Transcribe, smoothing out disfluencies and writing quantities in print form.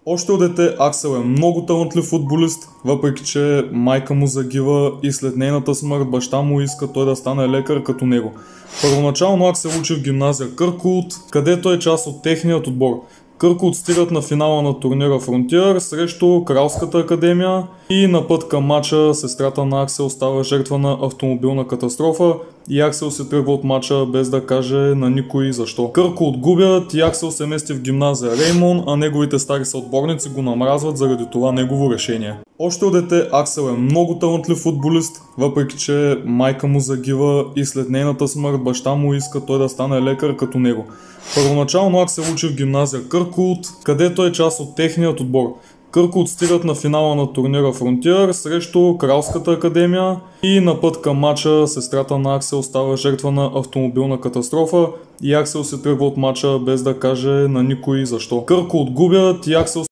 Още от дете Аксел е много талантлив футболист, въпреки че майка му загива и след нейната смърт баща му иска той да стане лекар като него. Първоначално Аксел учи в гимназия Къркулт, където е част от техният отбор. Къркулт стигат на финала на турнира Фронтиер срещу Кралската академия и на път към мача сестрата на Аксел става жертва на автомобилна катастрофа и Аксел се тръгва от мача без да каже на никой защо. Къркулт губят и Аксел се мести в гимназия Реймон, а неговите стари съотборници го намразват заради това негово решение. Още от дете Аксел е много талантлив футболист, въпреки че майка му загива и след нейната смърт баща му иска той да стане лекар като него. Първоначално Аксел учи в гимназия Къркулт, където е част от техният отбор. Къркулт стигат на финала на турнира Фронтиер срещу Кралската академия и на път към мача сестрата на Аксел става жертва на автомобилна катастрофа и Аксел се тръгва от мача без да каже на никой защо. Къркулт губят и Аксел